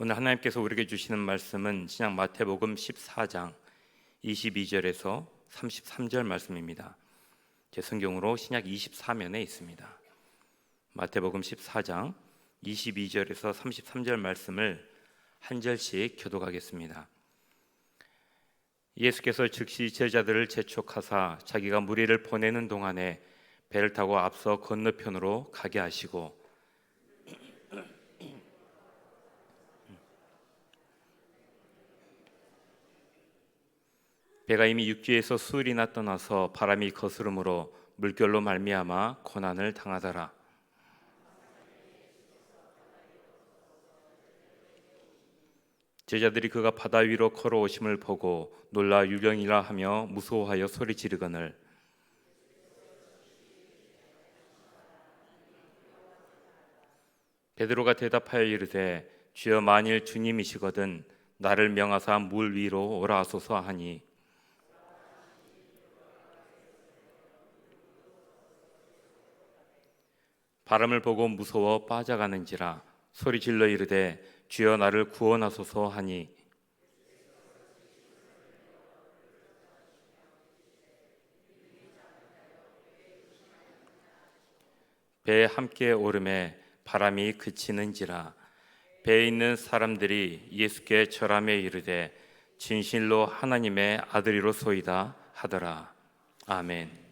오늘 하나님께서 우리에게 주시는 말씀은 신약 마태복음 14장 22절에서 33절 말씀입니다. 제 성경으로 신약 24면에 있습니다. 마태복음 14장 22절에서 33절 말씀을 한 절씩 교독하겠습니다. 예수께서 즉시 제자들을 재촉하사 자기가 무리를 보내는 동안에 배를 타고 앞서 건너편으로 가게 하시고 배가 이미 육지에서 수일이나 떠나서 바람이 거스름으로 물결로 말미암아 고난을 당하더라. 제자들이 그가 바다 위로 걸어오심을 보고 놀라 유령이라 하며 무서워하여 소리 지르거늘 베드로가 대답하여 이르되 주여 만일 주님이시거든 나를 명하사 물 위로 오라 하소서 하니 바람을 보고 무서워 빠져가는지라 소리 질러 이르되 주여 나를 구원하소서 하니 배에 함께 오름에 바람이 그치는지라 배에 있는 사람들이 예수께 절하며 이르되 진실로 하나님의 아들이로소이다 하더라. 아멘.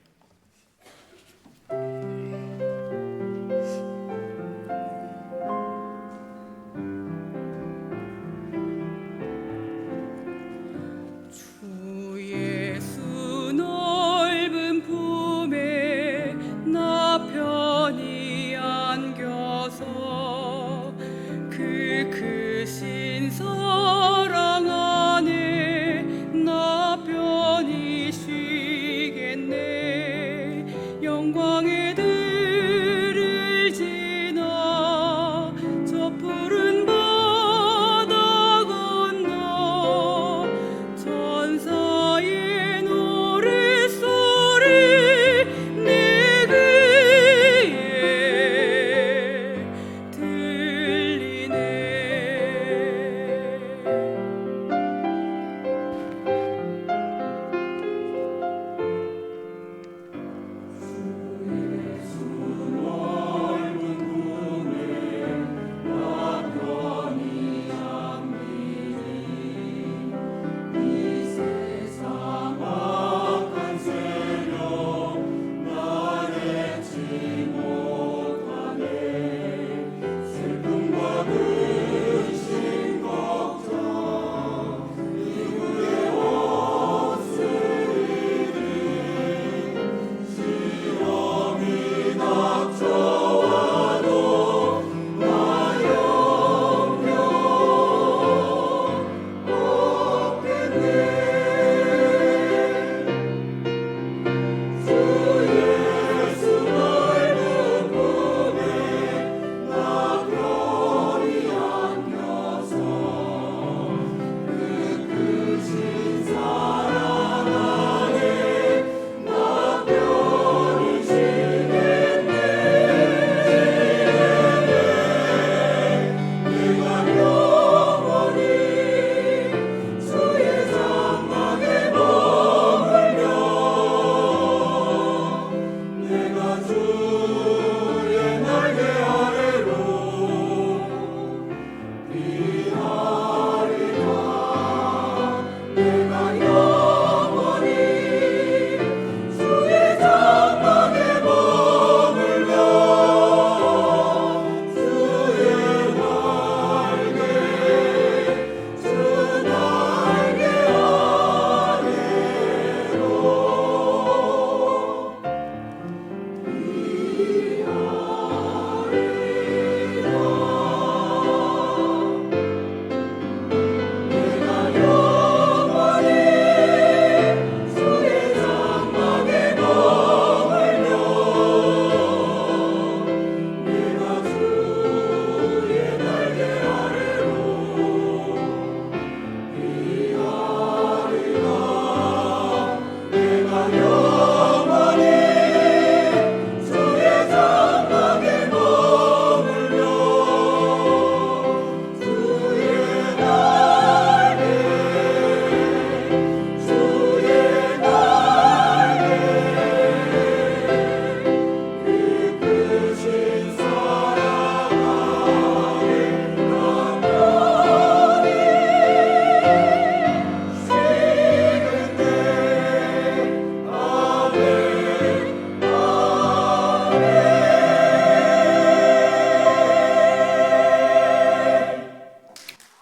사랑 안에 나 편히 쉬겠네.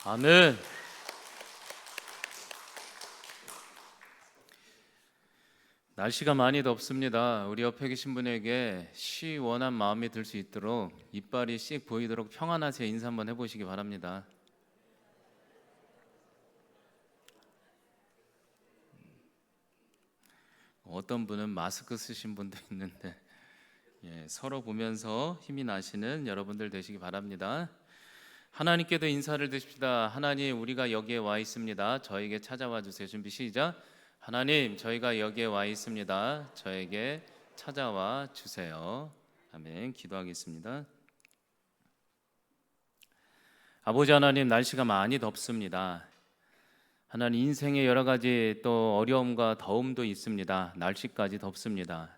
아멘. 날씨가 많이 덥습니다. 우리 옆에 계신 분에게 시원한 마음이 들 수 있도록 이빨이 씩 보이도록 평안하세요 인사 한번 해보시기 바랍니다. 어떤 분은 마스크 쓰신 분도 있는데 서로 보면서 힘이 나시는 여러분들 되시기 바랍니다. 하나님께도 인사를 드립시다. 하나님, 우리가 여기에 와 있습니다. 저에게 찾아와 주세요. 준비 시작. 하나님, 저희가 여기에 와 있습니다. 저에게 찾아와 주세요. 아멘. 기도하겠습니다. 아버지 하나님, 날씨가 많이 덥습니다. 하나님, 인생에 여러 가지 또 어려움과 더움도 있습니다. 날씨까지 덥습니다.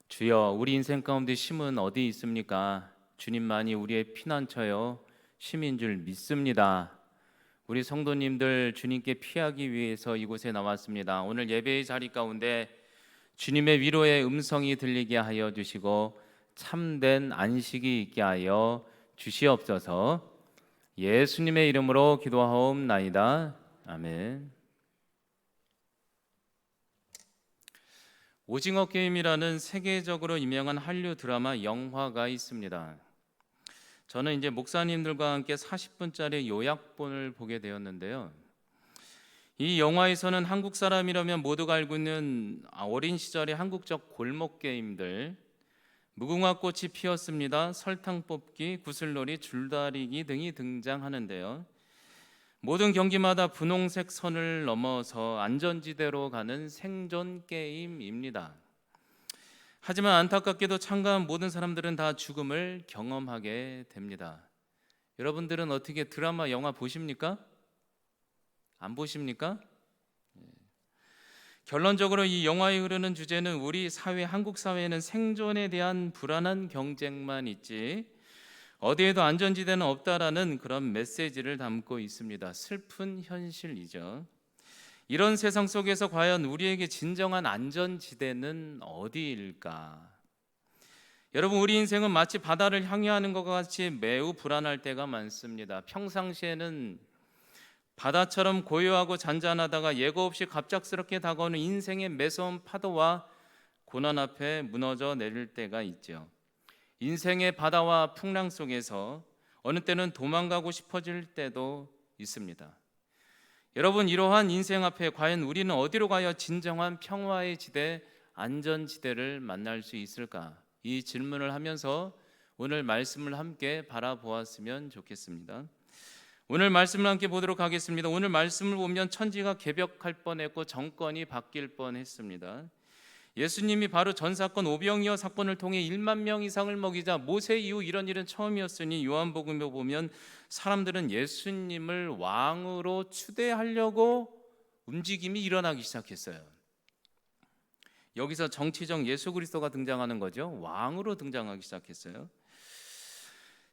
주여, 우리 인생 가운데 힘은 어디 있습니까? 주님만이 우리의 피난처요 힘인 줄 믿습니다. 우리 성도님들 주님께 피하기 위해서 이곳에 나왔습니다. 오늘 예배의 자리 가운데 주님의 위로의 음성이 들리게 하여 주시고 참된 안식이 있게 하여 주시옵소서. 예수님의 이름으로 기도하옵나이다. 아멘. 오징어 게임이라는 세계적으로 유명한 한류 드라마 영화가 있습니다. 저는 이제 목사님들과 함께 40분짜리 요약본을 보게 되었는데요. 이 영화에서는 한국 사람이라면 모두가 알고 있는 어린 시절의 한국적 골목 게임들, 무궁화 꽃이 피었습니다, 설탕 뽑기, 구슬놀이, 줄다리기 등이 등장하는데요. 모든 경기마다 분홍색 선을 넘어서 안전지대로 가는 생존 게임입니다. 하지만 안타깝게도 참가한 모든 사람들은 다 죽음을 경험하게 됩니다. 여러분들은 어떻게 드라마, 영화 보십니까? 안 보십니까? 결론적으로 이 영화에 흐르는 주제는 우리 사회, 한국 사회에는 생존에 대한 불안한 경쟁만 있지 어디에도 안전지대는 없다라는 그런 메시지를 담고 있습니다. 슬픈 현실이죠. 이런 세상 속에서 과연 우리에게 진정한 안전지대는 어디일까? 여러분, 우리 인생은 마치 바다를 향해하는 것과 같이 매우 불안할 때가 많습니다. 평상시에는 바다처럼 고요하고 잔잔하다가 예고 없이 갑작스럽게 다가오는 인생의 매서운 파도와 고난 앞에 무너져 내릴 때가 있죠. 인생의 바다와 풍랑 속에서 어느 때는 도망가고 싶어질 때도 있습니다. 여러분, 이러한 인생 앞에 과연 우리는 어디로 가야 진정한 평화의 지대, 안전지대를 만날 수 있을까? 이 질문을 하면서 오늘 말씀을 함께 바라보았으면 좋겠습니다. 오늘 말씀을 함께 보도록 하겠습니다. 오늘 말씀을 보면 천지가 개벽할 뻔했고 정권이 바뀔 뻔했습니다. 예수님이 바로 전 사건 오병이어 사건을 통해 1만 명 이상을 먹이자 모세 이후 이런 일은 처음이었으니 요한복음에 보면 사람들은 예수님을 왕으로 추대하려고 움직임이 일어나기 시작했어요. 여기서 정치적 예수 그리스도가 등장하는 거죠. 왕으로 등장하기 시작했어요.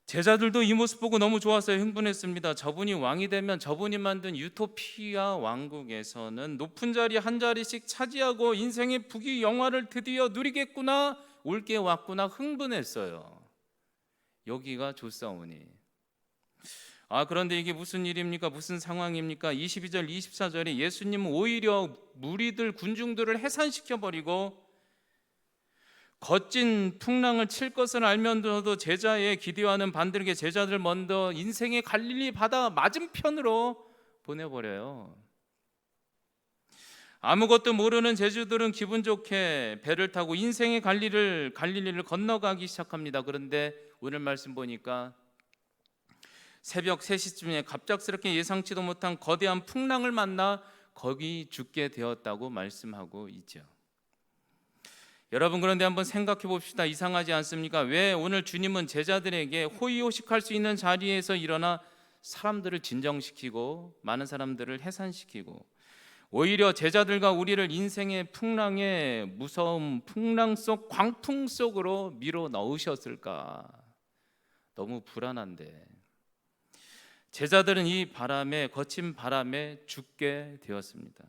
제자들도 이 모습 보고 너무 좋았어요. 흥분했습니다. 저분이 왕이 되면 저분이 만든 유토피아 왕국에서는 높은 자리 한 자리씩 차지하고 인생의 부귀 영화를 드디어 누리겠구나, 올게 왔구나 흥분했어요. 여기가 좋사오니. 그런데 이게 무슨 일입니까? 무슨 상황입니까? 22절 24절에 예수님은 오히려 무리들 군중들을 해산시켜버리고 거친 풍랑을 칠 것을 알면서도 제자의 기디와는 반대로 제자들 먼저 인생의 갈릴리 바다 맞은편으로 보내버려요. 아무것도 모르는 제자들은 기분 좋게 배를 타고 인생의 갈릴리를 건너가기 시작합니다. 그런데 오늘 말씀 보니까 새벽 3시쯤에 갑작스럽게 예상치도 못한 거대한 풍랑을 만나 거기 죽게 되었다고 말씀하고 있죠. 여러분, 그런데 한번 생각해 봅시다. 이상하지 않습니까? 왜 오늘 주님은 제자들에게 호의호식할 수 있는 자리에서 일어나 사람들을 진정시키고 많은 사람들을 해산시키고 오히려 제자들과 우리를 인생의 풍랑의 무서움, 풍랑 속 광풍 속으로 밀어 넣으셨을까? 너무 불안한데 제자들은 이 바람에, 거친 바람에 죽게 되었습니다.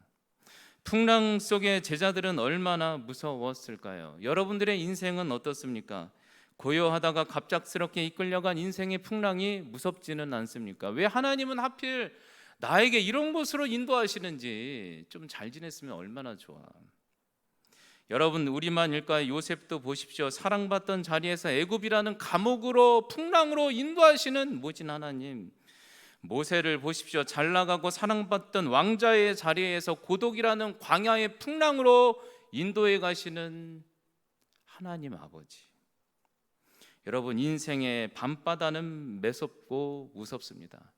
풍랑 속에 제자들은 얼마나 무서웠을까요? 여러분들의 인생은 어떻습니까? 고요하다가 갑작스럽게 이끌려간 인생의 풍랑이 무섭지는 않습니까? 왜 하나님은 하필 나에게 이런 곳으로 인도하시는지, 좀 잘 지냈으면 얼마나 좋아. 여러분, 우리만 일까요? 요셉도 보십시오. 사랑받던 자리에서 애굽이라는 감옥으로, 풍랑으로 인도하시는 모진 하나님. 모세를 보십시오. 잘 나가고 사랑받던 왕자의 자리에서 고독이라는 광야의 풍랑으로 인도해 가시는 하나님 아버지. 여러분, 인생의 밤바다는 매섭고 무섭습니다.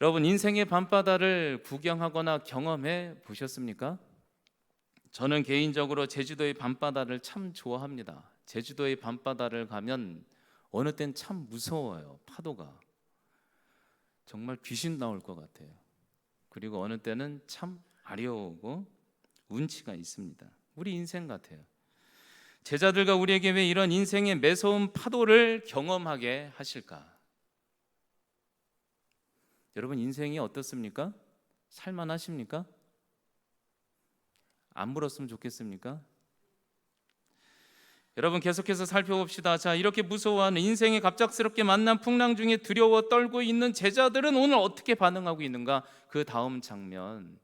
여러분, 인생의 밤바다를 구경하거나 경험해 보셨습니까? 저는 개인적으로 제주도의 밤바다를 참 좋아합니다. 제주도의 밤바다를 가면 어느 땐 참 무서워요. 파도가 정말 귀신 나올 것 같아요. 그리고 어느 때는 참 아려오고 운치가 있습니다. 우리 인생 같아요. 제자들과 우리에게 왜 이런 인생의 매서운 파도를 경험하게 하실까? 여러분, 인생이 어떻습니까? 살만하십니까? 안 물었으면 좋겠습니까? 여러분, 계속해서 살펴봅시다. 자, 이렇게 무서워하는 인생에 갑작스럽게 만난 풍랑 중에 두려워 떨고 있는 제자들은 오늘 어떻게 반응하고 있는가? 그 다음 장면.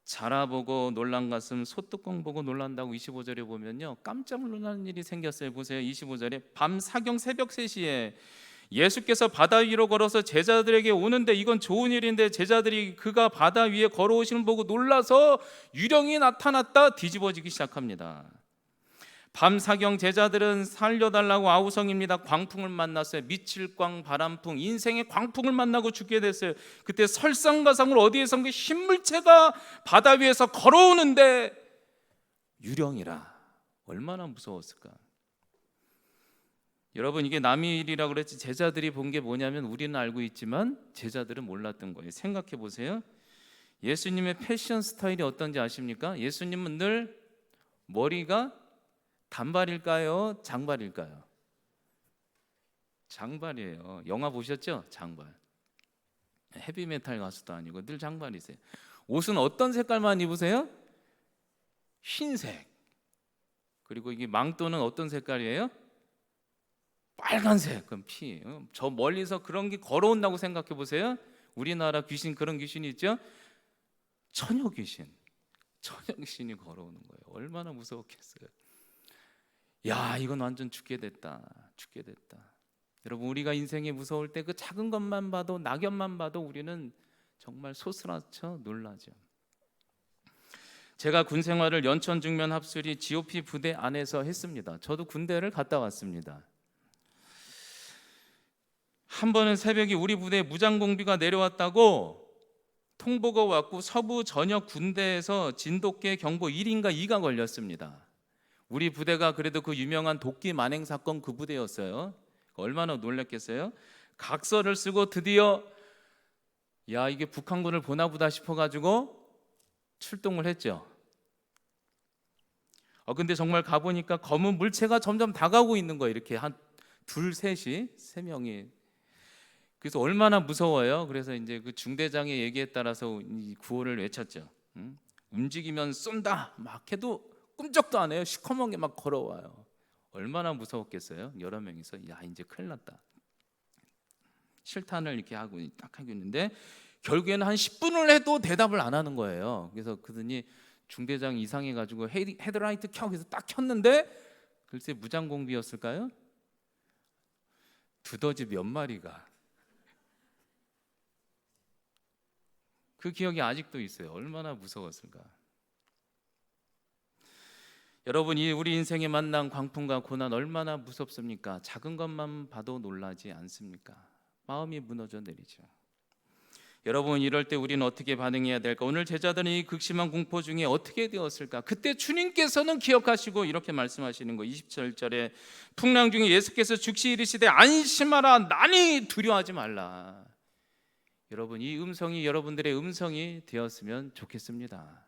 자라보고 놀란 가슴 소뚜껑 보고 놀란다고 25절에 보면요, 깜짝 놀라는 일이 생겼어요. 보세요. 25절에 밤 사경 새벽 3시에 예수께서 바다 위로 걸어서 제자들에게 오는데, 이건 좋은 일인데 제자들이 그가 바다 위에 걸어오시는 보고 놀라서 유령이 나타났다 뒤집어지기 시작합니다. 밤 사경 제자들은 살려달라고 아우성입니다. 광풍을 만났어요. 미칠광 바람풍, 인생의 광풍을 만나고 죽게 됐어요. 그때 설상가상으로 어디에선가 흰물체가 바다 위에서 걸어오는데 유령이라. 얼마나 무서웠을까. 여러분, 이게 남의 일이라고 그랬지 제자들이 본 게 뭐냐면, 우리는 알고 있지만 제자들은 몰랐던 거예요. 생각해 보세요. 예수님의 패션 스타일이 어떤지 아십니까? 예수님은 늘 머리가 단발일까요? 장발일까요? 장발이에요. 영화 보셨죠? 장발. 헤비메탈 가수도 아니고 늘 장발이세요. 옷은 어떤 색깔만 입으세요? 흰색. 그리고 이게 망토는 어떤 색깔이에요? 빨간색. 그럼 피예요. 저 멀리서 그런 게 걸어온다고 생각해 보세요. 우리나라 귀신, 그런 귀신이 있죠? 처녀 귀신. 처녀 귀신이 걸어오는 거예요. 얼마나 무서웠겠어요. 야, 이건 완전 죽게 됐다. 죽게 됐다. 여러분, 우리가 인생이 무서울 때 그 작은 것만 봐도, 낙엽만 봐도 우리는 정말 소스라쳐 놀라죠. 제가 군 생활을 연천 중면 합수리 GOP 부대 안에서 했습니다. 저도 군대를 갔다 왔습니다. 한 번은 새벽에 우리 부대에 무장공비가 내려왔다고 통보가 왔고, 서부 전역 군대에서 진돗개 경보 1인가 2가 걸렸습니다. 우리 부대가 그래도 그 유명한 도끼 만행 사건 그 부대였어요. 얼마나 놀랐겠어요? 각서를 쓰고 드디어 야, 이게 북한군을 보나 보다 싶어가지고 출동을 했죠. 근데 정말 가보니까 검은 물체가 점점 다가오고 있는 거예요. 이렇게 한 둘, 셋이, 3명이. 그래서 얼마나 무서워요. 그래서 이제 그 중대장의 얘기에 따라서 이 구호를 외쳤죠. 움직이면 쏜다 막 해도 꿈쩍도 안 해요. 시커멓게 막 걸어와요. 얼마나 무서웠겠어요. 여러 명이서 야, 이제 큰일 났다. 실탄을 이렇게 하고 딱 하고 있는데, 결국에는 한 10분을 해도 대답을 안 하는 거예요. 그래서 그러더니 중대장이 이상해가지고 헤드라이트 켜, 그래서 딱 켰는데 글쎄 무장공비였을까요? 두더지 몇 마리가. 그 기억이 아직도 있어요. 얼마나 무서웠을까. 여러분, 이 우리 인생에 만난 광풍과 고난 얼마나 무섭습니까? 작은 것만 봐도 놀라지 않습니까? 마음이 무너져 내리죠. 여러분, 이럴 때 우리는 어떻게 반응해야 될까? 오늘 제자들은 이 극심한 공포 중에 어떻게 되었을까? 그때 주님께서는 기억하시고 이렇게 말씀하시는 거. 27절에 풍랑 중에 예수께서 즉시 이르시되 안심하라, 나니 두려워하지 말라. 여러분, 이 음성이 여러분들의 음성이 되었으면 좋겠습니다.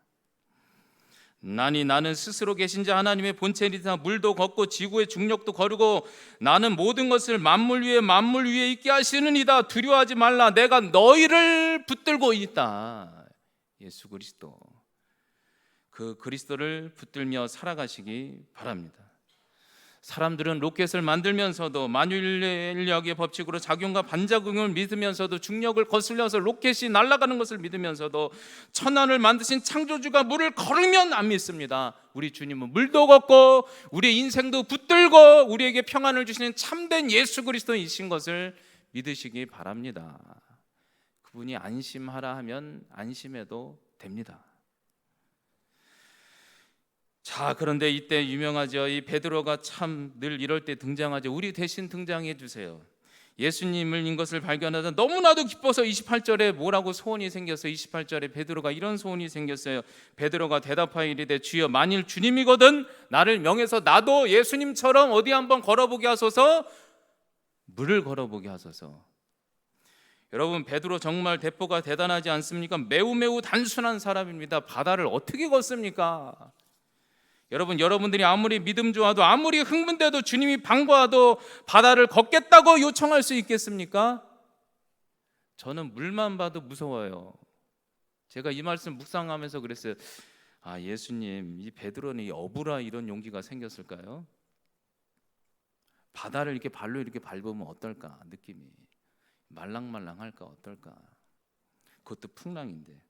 나는 스스로 계신 자 하나님의 본체이다. 물도 걷고 지구의 중력도 거르고 나는 모든 것을 만물 위에 있게 하시는 이다. 두려워하지 말라. 내가 너희를 붙들고 있다. 예수 그리스도, 그 그리스도를 붙들며 살아가시기 바랍니다. 사람들은 로켓을 만들면서도 만유인력의 법칙으로 작용과 반작용을 믿으면서도 중력을 거슬려서 로켓이 날아가는 것을 믿으면서도 천안을 만드신 창조주가 물을 걸으면 안 믿습니다. 우리 주님은 물도 걷고 우리의 인생도 붙들고 우리에게 평안을 주시는 참된 예수 그리스도이신 것을 믿으시기 바랍니다. 그분이 안심하라 하면 안심해도 됩니다. 자, 그런데 이때 유명하죠. 이 베드로가 참 늘 이럴 때 등장하죠. 우리 대신 등장해 주세요. 예수님을 인 것을 발견하자 너무나도 기뻐서 28절에 뭐라고 소원이 생겼어요. 28절에 베드로가 이런 소원이 생겼어요. 베드로가 대답하여 이르되 주여 만일 주님이거든 나를 명해서 나도 예수님처럼 어디 한번 걸어보게 하소서. 물을 걸어보게 하소서. 여러분, 베드로 정말 대포가 대단하지 않습니까? 매우 단순한 사람입니다. 바다를 어떻게 걷습니까? 여러분들이 아무리 믿음 좋아도 아무리 흥분돼도 주님이 방과도 바다를 걷겠다고 요청할 수 있겠습니까? 저는 물만 봐도 무서워요. 제가 이 말씀 묵상하면서 그랬어요. 아, 예수님, 이 베드로는 이 어부라 이런 용기가 생겼을까요? 바다를 이렇게 발로 이렇게 밟으면 어떨까? 느낌이 말랑말랑할까? 어떨까? 그것도 풍랑인데.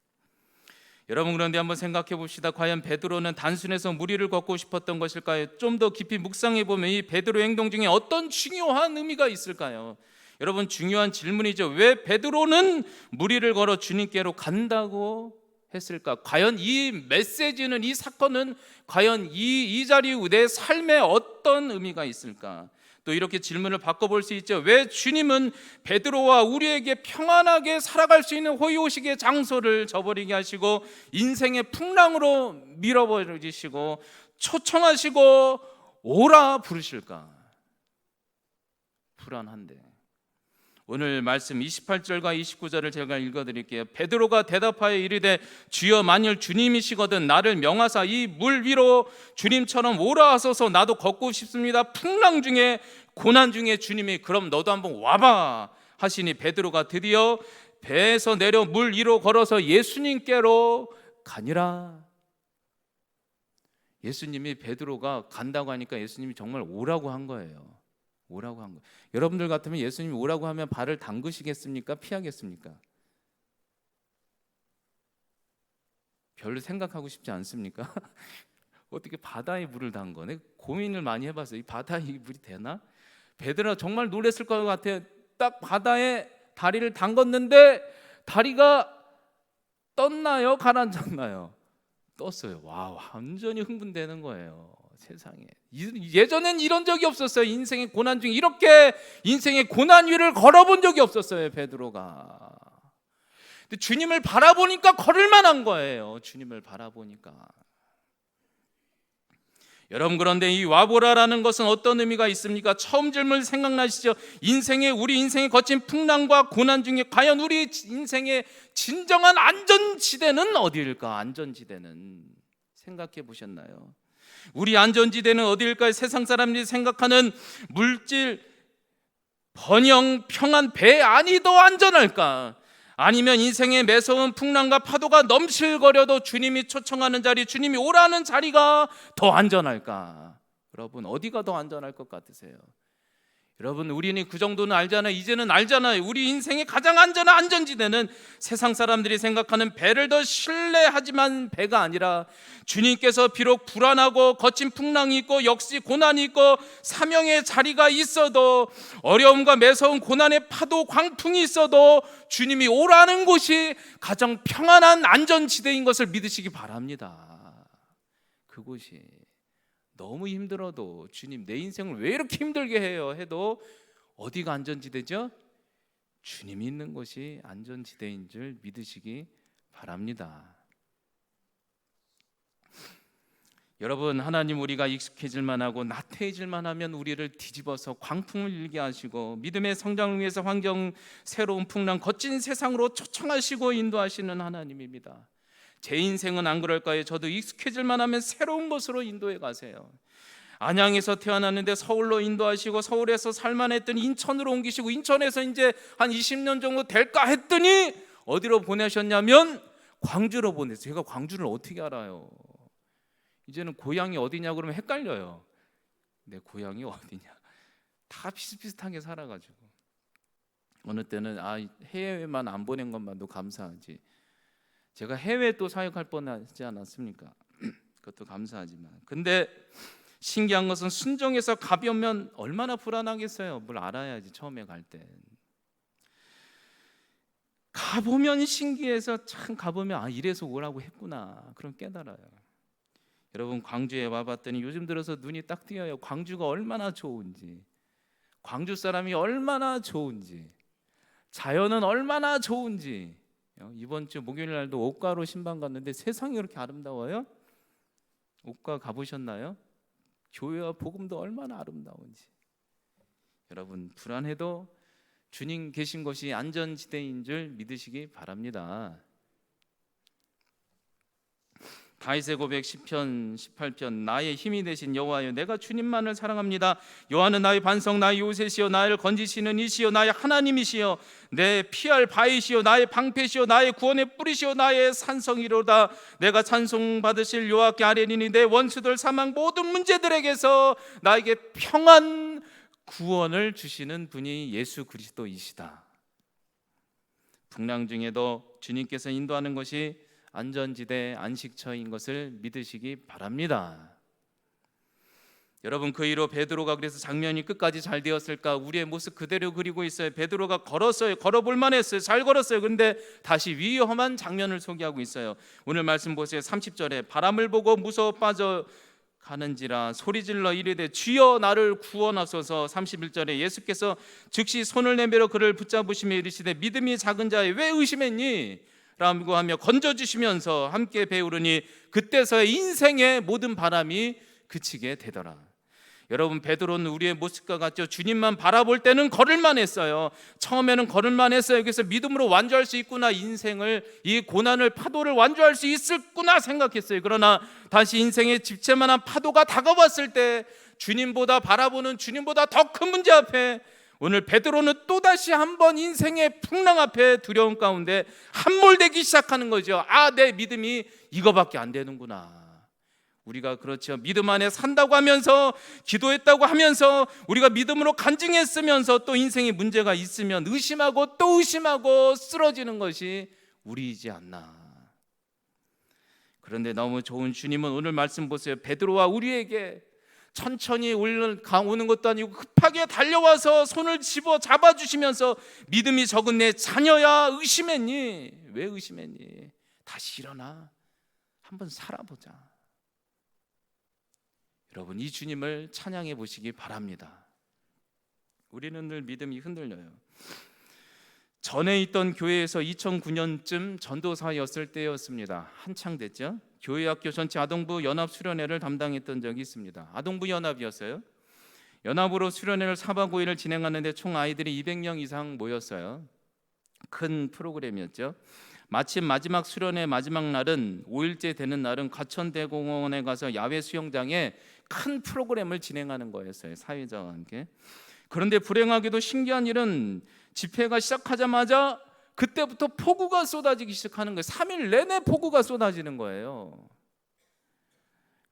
여러분, 그런데 한번 생각해 봅시다. 과연 베드로는 단순해서 무리를 걷고 싶었던 것일까요? 좀 더 깊이 묵상해 보면 이 베드로 행동 중에 어떤 중요한 의미가 있을까요? 여러분, 중요한 질문이죠. 왜 베드로는 무리를 걸어 주님께로 간다고 했을까? 과연 이 메시지는, 이 사건은 과연 이 자리 내 삶에 어떤 의미가 있을까? 또 이렇게 질문을 바꿔볼 수 있죠. 왜 주님은 베드로와 우리에게 평안하게 살아갈 수 있는 호의호식의 장소를 저버리게 하시고 인생의 풍랑으로 밀어버리시고 초청하시고 오라 부르실까? 불안한데. 오늘 말씀 28절과 29절을 제가 읽어드릴게요. 베드로가 대답하여 이르되 주여 만일 주님이시거든 나를 명하사 이 물 위로 주님처럼 오라 하소서. 나도 걷고 싶습니다. 풍랑 중에 고난 중에 주님이 그럼 너도 한번 와봐 하시니 베드로가 드디어 배에서 내려 물 위로 걸어서 예수님께로 가니라. 예수님이 베드로가 간다고 하니까 예수님이 정말 오라고 한 거예요. 오라고 한 거. 여러분들 같으면 예수님이 오라고 하면 발을 담그시겠습니까? 피하겠습니까? 별로 생각하고 싶지 않습니까? 어떻게 바다에 물을 담거네? 고민을 많이 해봤어요. 이 바다에 이 물이 되나? 베드로가 정말 놀랐을 것 같아요. 딱 바다에 다리를 담궜는데 다리가 떴나요? 가라앉았나요? 떴어요. 와, 완전히 흥분되는 거예요. 세상에. 예전엔 이런 적이 없었어요. 인생의 고난 중에 이렇게 인생의 고난 위를 걸어본 적이 없었어요, 베드로가. 근데 주님을 바라보니까 걸을 만한 거예요. 주님을 바라보니까. 여러분, 그런데 이 와보라라는 것은 어떤 의미가 있습니까? 처음 질문 생각나시죠? 우리 인생의 거친 풍랑과 고난 중에 과연 우리 인생의 진정한 안전지대는 어디일까? 안전지대는 생각해 보셨나요? 우리 안전지대는 어디일까요? 세상 사람들이 생각하는 물질, 번영, 평안, 배 안이 더 안전할까? 아니면 인생의 매서운 풍랑과 파도가 넘실거려도 주님이 초청하는 자리, 주님이 오라는 자리가 더 안전할까? 여러분, 어디가 더 안전할 것 같으세요? 여러분, 우리는 그 정도는 알잖아요. 이제는 알잖아요. 우리 인생의 가장 안전한 안전지대는 세상 사람들이 생각하는 배를 더 신뢰하지만 배가 아니라 주님께서 비록 불안하고 거친 풍랑이 있고 역시 고난이 있고 사명의 자리가 있어도 어려움과 매서운 고난의 파도 광풍이 있어도 주님이 오라는 곳이 가장 평안한 안전지대인 것을 믿으시기 바랍니다. 그곳이 너무 힘들어도 주님 내 인생을 왜 이렇게 힘들게 해요 해도 어디가 안전지대죠? 주님이 있는 곳이 안전지대인 줄 믿으시기 바랍니다. 여러분, 하나님 우리가 익숙해질만 하고 나태해질만 하면 우리를 뒤집어서 광풍을 일게 하시고 믿음의 성장을 위해서 새로운 풍랑, 거친 세상으로 초청하시고 인도하시는 하나님입니다. 제 인생은 안 그럴까요? 저도 익숙해질만 하면 새로운 곳으로 인도해 가세요. 안양에서 태어났는데 서울로 인도하시고 서울에서 살만했더니 인천으로 옮기시고 인천에서 이제 한 20년 정도 될까 했더니 어디로 보내셨냐면 광주로 보내세요. 제가 광주를 어떻게 알아요? 이제는 고향이 어디냐고 그러면 헷갈려요. 내 고향이 어디냐. 다 비슷비슷하게 살아가지고 어느 때는 해외만 안 보낸 것만도 감사하지. 제가 해외 또 사역할 뻔하지 않았습니까? 그것도 감사하지만, 근데 신기한 것은 순종해서 가보면 얼마나 불안하겠어요. 뭘 알아야지. 처음에 갈 때 가보면 신기해서 참 가보면 이래서 오라고 했구나. 그럼 깨달아요. 여러분, 광주에 와봤더니 요즘 들어서 눈이 딱 띄어요. 광주가 얼마나 좋은지, 광주 사람이 얼마나 좋은지, 자연은 얼마나 좋은지. 이번 주 목요일 날도 옥가로 신방 갔는데 세상이 그렇게 아름다워요? 옥가 가보셨나요? 교회와 복음도 얼마나 아름다운지. 여러분, 불안해도 주님 계신 곳이 안전지대인 줄 믿으시기 바랍니다. 다윗의 고백 시편 18편 나의 힘이 되신 여호와여 내가 주님만을 사랑합니다. 여호와는 나의 반석 나의 요새시여 나를 건지시는 이시여 나의 하나님이시여 내 피할 바위시여 나의 방패시여 나의 구원의 뿌리시여 나의 산성이로다. 내가 찬송받으실 여호와께 아뢰리니 내 원수들 사망 모든 문제들에게서 나에게 평안 구원을 주시는 분이 예수 그리스도이시다. 풍랑 중에도 주님께서 인도하는 것이 안전지대 안식처인 것을 믿으시기 바랍니다. 여러분, 그 이후로 베드로가 그래서 장면이 끝까지 잘 되었을까? 우리의 모습 그대로 그리고 있어요. 베드로가 걸었어요. 걸어볼 만했어요. 잘 걸었어요. 근데 다시 위험한 장면을 소개하고 있어요. 오늘 말씀 보세요. 30절에 바람을 보고 무서워 빠져 가는지라 소리질러 이르되 주여 나를 구원하소서. 31절에 예수께서 즉시 손을 내밀어 그를 붙잡으시며 이르시되 믿음이 작은 자여 왜 의심했니? 라고 하며 건져주시면서 함께 배우르니 그때서야 인생의 모든 바람이 그치게 되더라. 여러분, 베드로는 우리의 모습과 같죠. 주님만 바라볼 때는 걸을만 했어요. 처음에는 걸을만 했어요. 그래서 믿음으로 완주할 수 있구나. 인생을, 이 고난을, 파도를 완주할 수 있을구나 생각했어요. 그러나 다시 인생의 집채만한 파도가 다가왔을 때 주님보다 바라보는 주님보다 더 큰 문제 앞에 오늘 베드로는 또다시 한번 인생의 풍랑 앞에 두려움 가운데 함몰되기 시작하는 거죠. 내 믿음이 이거밖에 안 되는구나. 우리가 그렇죠. 믿음 안에 산다고 하면서 기도했다고 하면서 우리가 믿음으로 간증했으면서 또 인생에 문제가 있으면 의심하고 또 의심하고 쓰러지는 것이 우리이지 않나. 그런데 너무 좋은 주님은 오늘 말씀 보세요. 베드로와 우리에게 천천히 오는 것도 아니고 급하게 달려와서 손을 집어 잡아주시면서 믿음이 적은 내 자녀야 의심했니? 왜 의심했니? 다시 일어나. 한번 살아보자. 여러분, 이 주님을 찬양해 보시기 바랍니다. 우리는 늘 믿음이 흔들려요. 전에 있던 교회에서 2009년쯤 전도사였을 때였습니다. 한창 됐죠. 교회학교 전체 아동부 연합 수련회를 담당했던 적이 있습니다. 아동부 연합이었어요. 연합으로 수련회를 4박 5일을 진행하는데 총 아이들이 200명 이상 모였어요. 큰 프로그램이었죠. 마침 마지막 수련회 마지막 날은 5일째 되는 날은 과천대공원에 가서 야외 수영장에 큰 프로그램을 진행하는 거였어요. 사회자와 함께. 그런데 불행하게도 신기한 일은 집회가 시작하자마자 그때부터 폭우가 쏟아지기 시작하는 거예요. 3일 내내 폭우가 쏟아지는 거예요.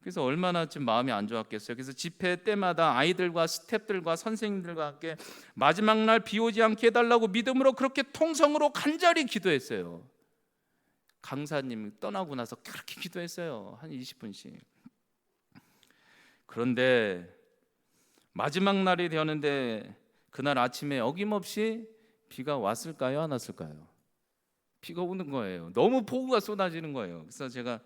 그래서 얼마나 좀 마음이 안 좋았겠어요. 그래서 집회 때마다 아이들과 스태프들과 선생님들과 함께 마지막 날 비 오지 않게 해달라고 믿음으로 그렇게 통성으로 간절히 기도했어요. 강사님 떠나고 나서 그렇게 기도했어요. 한 20분씩. 그런데 마지막 날이 되었는데 그날 아침에 어김없이 비가 왔을까요? 안 왔을까요? 비가 오는 거예요. 너무 폭우가 쏟아지는 거예요. 그래서 제가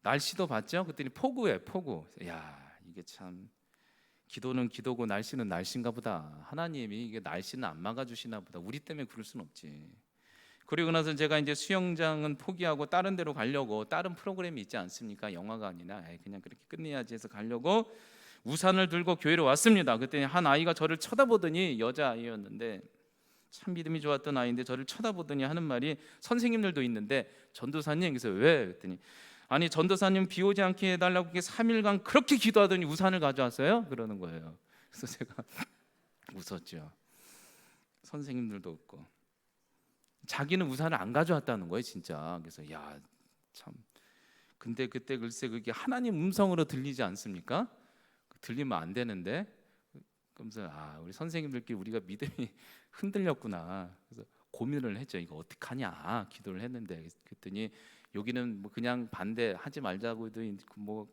날씨도 봤죠? 그랬더니 폭우예요. 폭우. 야, 이게 참 기도는 기도고 날씨는 날씨인가 보다. 하나님이 이게 날씨는 안 막아주시나 보다. 우리 때문에 그럴 순 없지. 그리고 나서 제가 이제 수영장은 포기하고 다른 데로 가려고, 다른 프로그램이 있지 않습니까? 영화관이나 그냥 그렇게 끝내야지 해서 가려고 우산을 들고 교회로 왔습니다. 그랬더니 한 아이가 저를 쳐다보더니, 여자아이였는데 참 믿음이 좋았던 아이인데 저를 쳐다보더니 하는 말이, 선생님들도 있는데 전도사님, 그래서 왜? 그랬더니 아니 전도사님 비 오지 않게 해달라고 3일간 그렇게 기도하더니 우산을 가져왔어요? 그러는 거예요. 그래서 제가 웃었죠. 선생님들도 웃고. 자기는 우산을 안 가져왔다는 거예요, 진짜. 그래서 야, 참. 근데 그때 글쎄 그게 하나님 음성으로 들리지 않습니까? 들리면 안 되는데, 그러면서 우리 선생님들끼리 우리가 믿음이 흔들렸구나. 그래서 고민을 했죠. 이거 어떡하냐 기도를 했는데, 그랬더니 여기는 뭐 그냥 반대하지 말자고도 뭐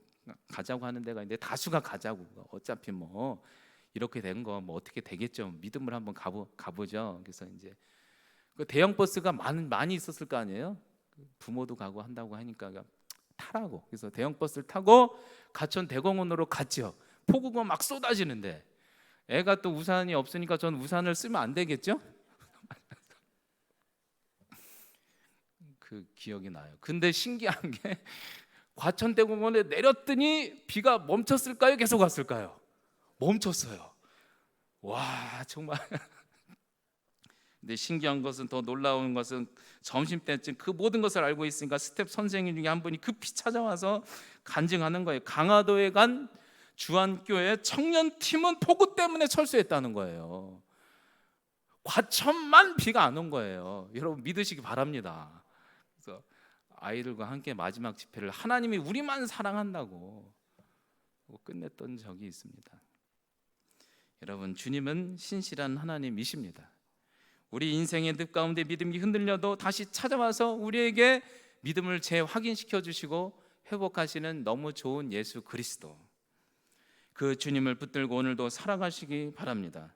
가자고 하는 데가 있는데 다수가 가자고, 어차피 뭐 이렇게 된 거 뭐 어떻게 되겠죠. 믿음을 한번 가보죠. 그래서 이제 그 대형 버스가 많이 있었을 거 아니에요. 부모도 가고 한다고 하니까 타라고. 그래서 대형 버스를 타고 가천 대공원으로 갔죠. 폭우가 막 쏟아지는데 애가 또 우산이 없으니까 전 우산을 쓰면 안 되겠죠? 그 기억이 나요. 근데 신기한 게 과천대공원에 내렸더니 비가 멈췄을까요? 계속 왔을까요? 멈췄어요. 와, 정말. 근데 신기한 것은, 더 놀라운 것은 점심때쯤 그 모든 것을 알고 있으니까 스텝 선생님 중에 한 분이 급히 찾아와서 간증하는 거예요. 강화도에 간 주안교회 청년팀은 폭우 때문에 철수했다는 거예요. 과천만 비가 안 온 거예요. 여러분 믿으시기 바랍니다. 그래서 아이들과 함께 마지막 집회를 하나님이 우리만 사랑한다고 끝냈던 적이 있습니다. 여러분, 주님은 신실한 하나님이십니다. 우리 인생의 늪 가운데 믿음이 흔들려도 다시 찾아와서 우리에게 믿음을 재확인시켜 주시고 회복하시는 너무 좋은 예수 그리스도, 그 주님을 붙들고 오늘도 살아가시기 바랍니다.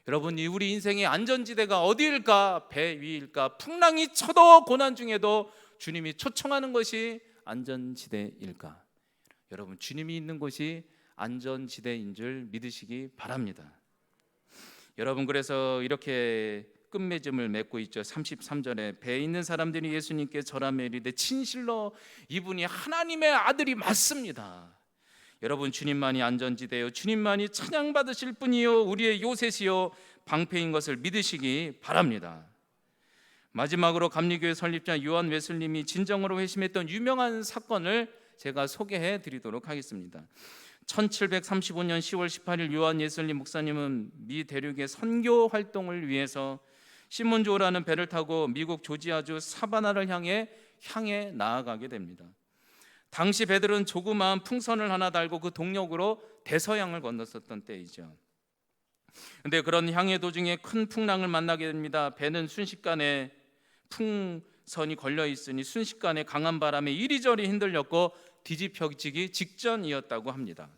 여러분, 우리 인생의 안전지대가 어디일까? 배 위일까? 풍랑이 쳐도 고난 중에도 주님이 초청하는 것이 안전지대일까? 여러분, 주님이 있는 곳이 안전지대인 줄 믿으시기 바랍니다. 여러분, 그래서 이렇게 끝맺음을 맺고 있죠. 33절에 배에 있는 사람들이 예수님께 절하며 이르되 진실로 이분이 하나님의 아들이 맞습니다. 여러분, 주님만이 안전지대요, 주님만이 찬양받으실 분이요, 우리의 요새시요 방패인 것을 믿으시기 바랍니다. 마지막으로 감리교회 설립자 요한 웨슬림이 진정으로 회심했던 유명한 사건을 제가 소개해 드리도록 하겠습니다. 1735년 10월 18일 요한 웨슬리 목사님은 미 대륙의 선교 활동을 위해서 시몬조라는 배를 타고 미국 조지아주 사바나를 향해 나아가게 됩니다. 당시 배들은 조그마한 풍선을 하나 달고 그 동력으로 대서양을 건넜었던 때이죠. 그런데 그런 향해 도중에 큰 풍랑을 만나게 됩니다. 배는 순식간에 풍선이 걸려 있으니 순식간에 강한 바람에 이리저리 흔들렸고 뒤집혀지기 직전이었다고 합니다.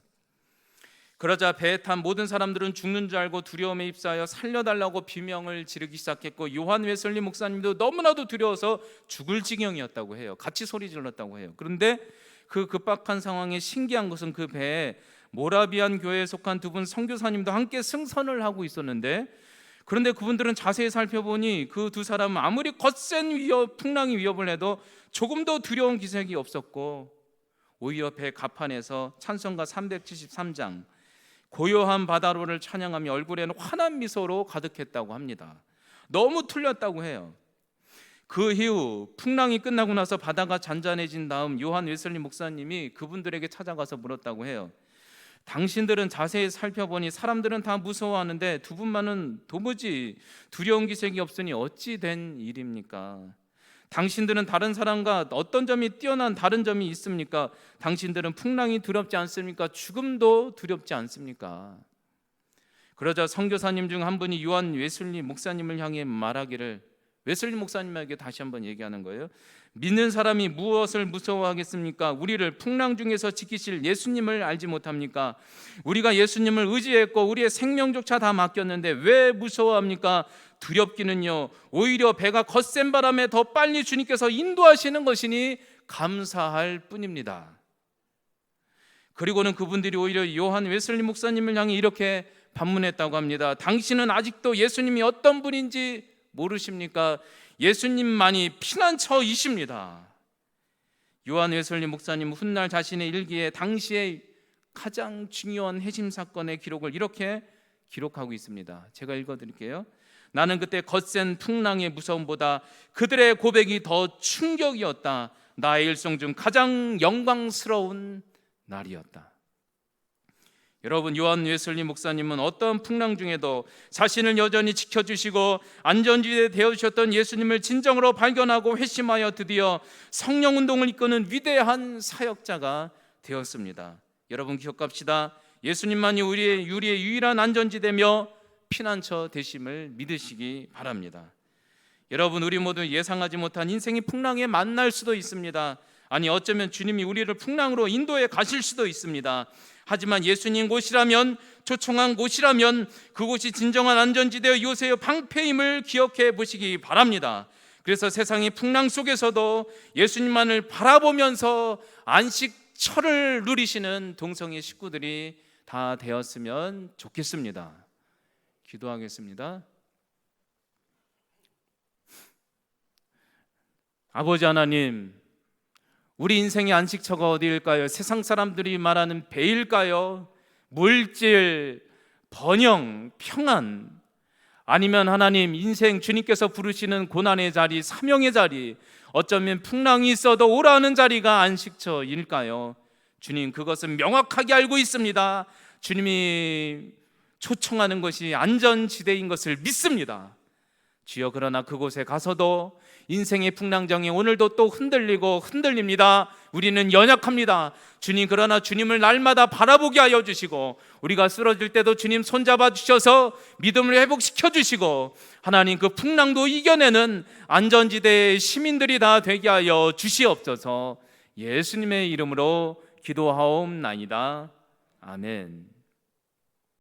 그러자 배에 탄 모든 사람들은 죽는 줄 알고 두려움에 휩싸여 살려달라고 비명을 지르기 시작했고 요한 웨슬리 목사님도 너무나도 두려워서 죽을 지경이었다고 해요. 같이 소리 질렀다고 해요. 그런데 그 급박한 상황에 신기한 것은 그 배에 모라비안 교회에 속한 두 분 선교사님도 함께 승선을 하고 있었는데, 그런데 그분들은 자세히 살펴보니 그 두 사람은 아무리 거센 풍랑이 위협을 해도 조금도 두려운 기색이 없었고 오히려 배 갑판에서 찬송가 373장 고요한 바다로를 찬양하며 얼굴에는 환한 미소로 가득했다고 합니다. 너무 틀렸다고 해요. 그 이후 풍랑이 끝나고 나서 바다가 잔잔해진 다음 요한 웨슬리 목사님이 그분들에게 찾아가서 물었다고 해요. 당신들은 자세히 살펴보니 사람들은 다 무서워하는데 두 분만은 도무지 두려운 기색이 없으니 어찌 된 일입니까? 당신들은 다른 사람과 어떤 점이 뛰어난 다른 점이 있습니까? 당신들은 풍랑이 두렵지 않습니까? 죽음도 두렵지 않습니까? 그러자 선교사님 중 한 분이 요한 웨슬리 목사님을 향해 말하기를, 웨슬리 목사님에게 다시 한번 얘기하는 거예요. 믿는 사람이 무엇을 무서워하겠습니까? 우리를 풍랑 중에서 지키실 예수님을 알지 못합니까? 우리가 예수님을 의지했고 우리의 생명조차 다 맡겼는데 왜 무서워합니까? 두렵기는요, 오히려 배가 거센 바람에 더 빨리 주님께서 인도하시는 것이니 감사할 뿐입니다. 그리고는 그분들이 오히려 요한 웨슬리 목사님을 향해 이렇게 반문했다고 합니다. 당신은 아직도 예수님이 어떤 분인지 모르십니까? 예수님만이 피난처이십니다. 요한 웨슬리 목사님 훗날 자신의 일기에 당시의 가장 중요한 회심 사건의 기록을 이렇게 기록하고 있습니다. 제가 읽어드릴게요. 나는 그때 거센 풍랑의 무서움보다 그들의 고백이 더 충격이었다. 나의 일생 중 가장 영광스러운 날이었다. 여러분, 요한 웨슬리 목사님은 어떤 풍랑 중에도 자신을 여전히 지켜주시고 안전지대에 되어주셨던 예수님을 진정으로 발견하고 회심하여 드디어 성령운동을 이끄는 위대한 사역자가 되었습니다. 여러분 기억합시다. 예수님만이 우리의 유일한 안전지대며 피난처 되심을 믿으시기 바랍니다. 여러분, 우리 모두 예상하지 못한 인생의 풍랑에 만날 수도 있습니다. 아니, 어쩌면 주님이 우리를 풍랑으로 인도해 가실 수도 있습니다. 하지만 예수님 곳이라면, 초청한 곳이라면 그곳이 진정한 안전지대의 요새의 방패임을 기억해 보시기 바랍니다. 그래서 세상의 풍랑 속에서도 예수님만을 바라보면서 안식처를 누리시는 동성애 식구들이 다 되었으면 좋겠습니다. 기도하겠습니다. 아버지 하나님, 우리 인생의 안식처가 어디일까요? 세상 사람들이 말하는 배일까요? 물질, 번영, 평안, 아니면 하나님 인생 주님께서 부르시는 고난의 자리, 사명의 자리, 어쩌면 풍랑이 있어도 오라는 자리가 안식처일까요? 주님, 그것은 명확하게 알고 있습니다. 주님이 초청하는 것이 안전지대인 것을 믿습니다. 주여, 그러나 그곳에 가서도 인생의 풍랑정에 오늘도 또 흔들립니다. 우리는 연약합니다. 주님, 그러나 주님을 날마다 바라보게 하여 주시고, 우리가 쓰러질 때도 주님 손잡아 주셔서 믿음을 회복시켜 주시고, 하나님 그 풍랑도 이겨내는 안전지대의 시민들이 다 되게 하여 주시옵소서. 예수님의 이름으로 기도하옵나이다. 아멘.